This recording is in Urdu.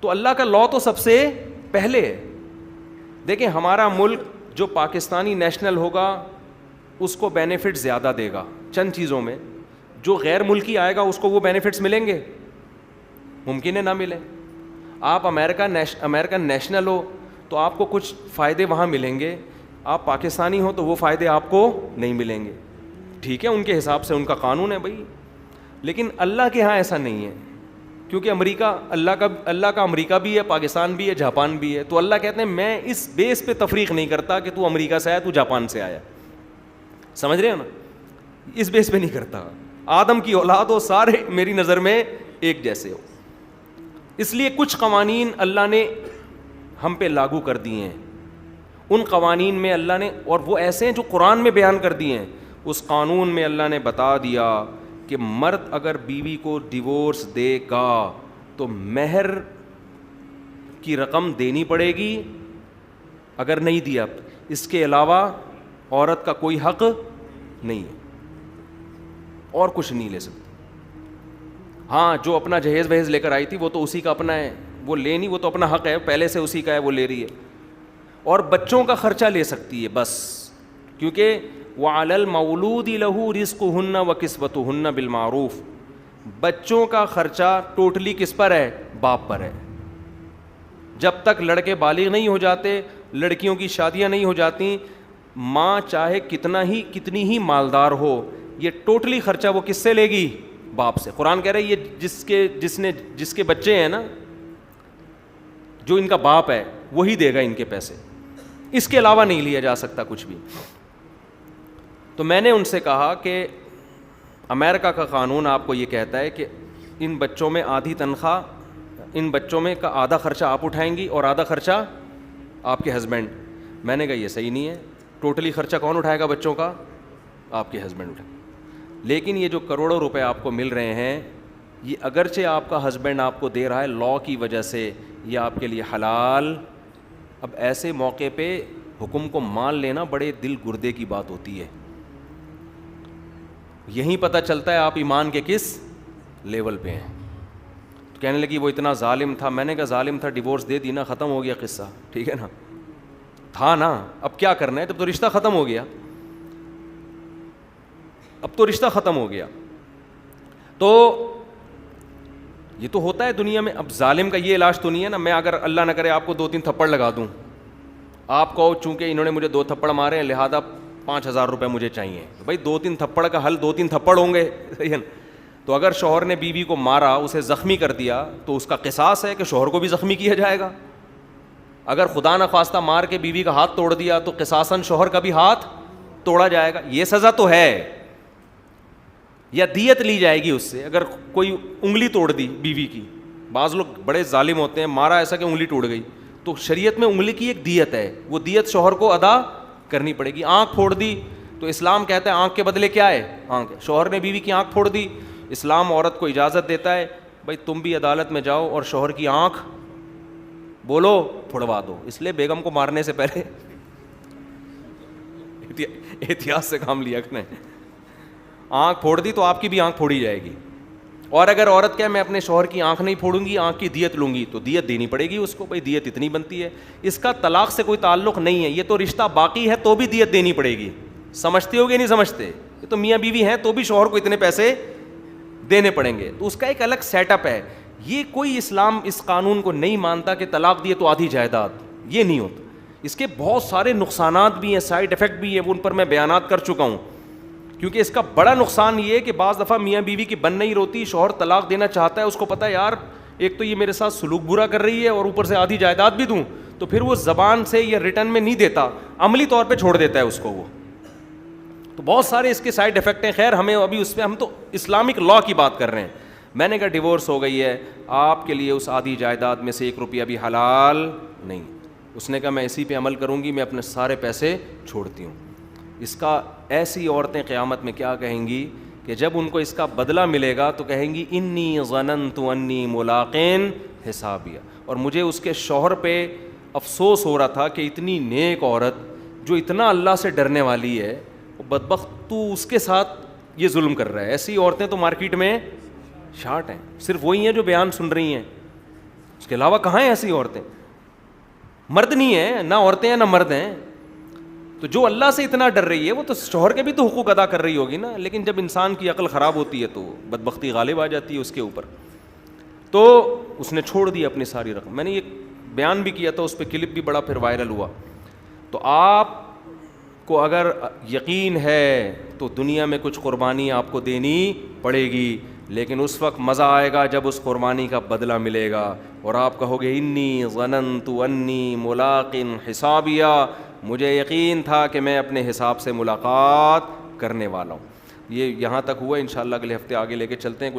تو اللہ کا لا تو سب سے پہلے ہے. دیکھیں ہمارا ملک جو پاکستانی نیشنل ہوگا اس کو بینیفٹ زیادہ دے گا چند چیزوں میں, جو غیر ملکی آئے گا اس کو وہ بینیفٹس ملیں گے؟ ممکن ہے نہ ملیں. آپ امریکن نیشنل ہو تو آپ کو کچھ فائدے وہاں ملیں گے, آپ پاکستانی ہو تو وہ فائدے آپ کو نہیں ملیں گے. ٹھیک ہے, ان کے حساب سے ان کا قانون ہے بھائی, لیکن اللہ کے ہاں ایسا نہیں ہے, کیونکہ امریکہ اللہ کا امریکہ بھی ہے, پاکستان بھی ہے, جاپان بھی ہے. تو اللہ کہتے ہیں میں اس بیس پہ تفریق نہیں کرتا کہ تو امریکہ سے آیا تو جاپان سے آیا, سمجھ رہے ہیں نا, اس بیس پہ نہیں کرتا. آدم کی اولاد ہو سارے میری نظر میں ایک جیسے ہو. اس لیے کچھ قوانین اللہ نے ہم پہ لاگو کر دیے ہیں, ان قوانین میں اللہ نے, اور وہ ایسے ہیں جو قرآن میں بیان کر دیے ہیں. اس قانون میں اللہ نے بتا دیا کہ مرد اگر بیوی کو ڈیورس دے گا تو مہر کی رقم دینی پڑے گی, اگر نہیں دیا اس کے علاوہ عورت کا کوئی حق نہیں ہے, اور کچھ نہیں لے سکتی. ہاں جو اپنا جہیز وہیز لے کر آئی تھی وہ تو اسی کا اپنا ہے, وہ لے نہیں, وہ تو اپنا حق ہے, پہلے سے اسی کا ہے, وہ لے رہی ہے. اور بچوں کا خرچہ لے سکتی ہے بس, کیونکہ وَعَلَى الْمَوْلُودِ لَهُ رِزْقُهُنَّ وَكِسْوَتُهُنَّ بِالْمَعْرُوفِ, بچوں کا خرچہ ٹوٹلی کس پر ہے؟ باپ پر ہے. جب تک لڑکے بالغ نہیں ہو جاتے, لڑکیوں کی شادیاں نہیں ہو جاتی, ماں چاہے کتنی ہی مالدار ہو, یہ ٹوٹلی خرچہ وہ کس سے لے گی؟ باپ سے. قرآن کہہ رہا ہے یہ جس کے بچے ہیں نا, جو ان کا باپ ہے وہی دے گا ان کے پیسے, اس کے علاوہ نہیں لیا جا سکتا کچھ بھی. تو میں نے ان سے کہا کہ امریکہ کا قانون آپ کو یہ کہتا ہے کہ ان بچوں میں آدھی تنخواہ, ان بچوں میں کا آدھا خرچہ آپ اٹھائیں گی اور آدھا خرچہ آپ کے ہسبینڈ. میں نے کہا یہ صحیح نہیں ہے, ٹوٹلی خرچہ کون اٹھائے گا بچوں کا؟ آپ کے ہسبینڈ اٹھائے. لیکن یہ جو کروڑوں روپے آپ کو مل رہے ہیں, یہ اگرچہ آپ کا ہسبینڈ آپ کو دے رہا ہے لا کی وجہ سے, یہ آپ کے لیے حلال. اب ایسے موقع پہ حکم کو مان لینا بڑے دل گردے کی بات ہوتی ہے. یہیں پتہ چلتا ہے آپ ایمان کے کس لیول پہ ہیں. تو کہنے لگی وہ اتنا ظالم تھا. میں نے کہا ظالم تھا, ڈیورس دے دی نا, ختم ہو گیا قصہ, ٹھیک ہے نا, تھا نا, اب کیا کرنا ہے, جب تو رشتہ ختم ہو گیا, اب تو رشتہ ختم ہو گیا. تو یہ تو ہوتا ہے دنیا میں. اب ظالم کا یہ علاج تو نہیں ہے نا, میں اگر اللہ نہ کرے آپ کو 2-3 تھپڑ لگا دوں, آپ کو چونکہ انہوں نے مجھے 2 تھپڑ مارے ہیں لہذا 5,000 روپے مجھے چاہیے, تو بھائی 2-3 تھپڑ کا حل 2-3 تھپڑ ہوں گے, صحیح ہے نا. تو اگر شوہر نے بیوی کو مارا, اسے زخمی کر دیا, تو اس کا قصاص ہے کہ شوہر کو بھی زخمی کیا جائے گا. اگر خدا نخواستہ مار کے بیوی کا ہاتھ توڑ دیا تو قصاصاً شوہر کا بھی ہاتھ توڑا جائے گا. یہ سزا تو ہے, یا دیت لی جائے گی اس سے. اگر کوئی انگلی توڑ دی بیوی کی, بعض لوگ بڑے ظالم ہوتے ہیں, مارا ایسا کہ انگلی ٹوٹ گئی, تو شریعت میں انگلی کی ایک دیت ہے, وہ دیت شوہر کو ادا کرنی پڑے گی. آنکھ پھوڑ دی تو اسلام کہتا ہے آنکھ کے بدلے کیا ہے؟ آنکھ. شوہر نے بیوی کی آنکھ پھوڑ دی, اسلام عورت کو اجازت دیتا ہے بھائی تم بھی عدالت میں جاؤ اور شوہر کی آنکھ بولو پھڑوا دو. اس لیے بیگم کو مارنے سے پہلے احتیاط سے کام لیا کریں. آنکھ پھوڑ دی تو آپ کی بھی آنکھ پھوڑی جائے گی. اور اگر عورت کہے میں اپنے شوہر کی آنکھ نہیں پھوڑوں گی, آنکھ کی دیت لوں گی, تو دیت دینی پڑے گی اس کو. بھائی دیت اتنی بنتی ہے. اس کا طلاق سے کوئی تعلق نہیں ہے, یہ تو رشتہ باقی ہے تو بھی دیت دینی پڑے گی. سمجھتے ہو گے نہیں سمجھتے؟ یہ تو میاں بیوی ہیں تو بھی شوہر کو اتنے پیسے دینے پڑیں گے. تو اس کا ایک الگ سیٹ اپ ہے. یہ کوئی اسلام اس قانون کو نہیں مانتا کہ طلاق دیے تو آدھی جائیداد, یہ نہیں ہوتا. اس کے بہت سارے نقصانات بھی ہیں, سائڈ افیکٹ بھی ہیں, ان پر میں بیانات کر چکا ہوں. کیونکہ اس کا بڑا نقصان یہ ہے کہ بعض دفعہ میاں بیوی کی بن نہیں روتی, شوہر طلاق دینا چاہتا ہے, اس کو پتہ ہے یار ایک تو یہ میرے ساتھ سلوک برا کر رہی ہے اور اوپر سے آدھی جائیداد بھی دوں, تو پھر وہ زبان سے یا ریٹرن میں نہیں دیتا, عملی طور پہ چھوڑ دیتا ہے اس کو وہ. تو بہت سارے اس کے سائڈ افیکٹ ہیں. خیر ہمیں ابھی اس پہ, ہم تو اسلامک لا کی بات کر رہے ہیں. میں نے کہا ڈیورس ہو گئی ہے, آپ کے لیے اس آدھی جائیداد میں سے 1 روپیہ بھی حلال نہیں. اس نے کہا میں اسی پہ عمل کروں گی, میں اپنے سارے پیسے چھوڑتی ہوں. اس کا ایسی عورتیں قیامت میں کیا کہیں گی کہ جب ان کو اس کا بدلہ ملے گا تو کہیں گی انی ظننت انی ملاقین حسابیہ. اور مجھے اس کے شوہر پہ افسوس ہو رہا تھا کہ اتنی نیک عورت جو اتنا اللہ سے ڈرنے والی ہے, وہ بدبخت تو اس کے ساتھ یہ ظلم کر رہا ہے. ایسی عورتیں تو مارکیٹ میں شارٹ ہیں, صرف وہی ہیں جو بیان سن رہی ہیں. اس کے علاوہ کہاں ہیں ایسی عورتیں؟ مرد نہیں ہیں، نہ عورتیں ہیں نہ مرد ہیں. تو جو اللہ سے اتنا ڈر رہی ہے وہ تو شوہر کے بھی تو حقوق ادا کر رہی ہوگی نا. لیکن جب انسان کی عقل خراب ہوتی ہے تو بدبختی غالب آ جاتی ہے اس کے اوپر. تو اس نے چھوڑ دی اپنی ساری رقم. میں نے یہ بیان بھی کیا تھا, اس پہ کلپ بھی بڑا پھر وائرل ہوا. تو آپ کو اگر یقین ہے تو دنیا میں کچھ قربانی آپ کو دینی پڑے گی, لیکن اس وقت مزہ آئے گا جب اس قربانی کا بدلہ ملے گا, اور آپ کہو گے انی ظننت انی ملاق حسابیہ, مجھے یقین تھا کہ میں اپنے حساب سے ملاقات کرنے والا ہوں. یہ یہاں تک ہوا. انشاءاللہ اگلے ہفتے آگے لے کے چلتے ہیں.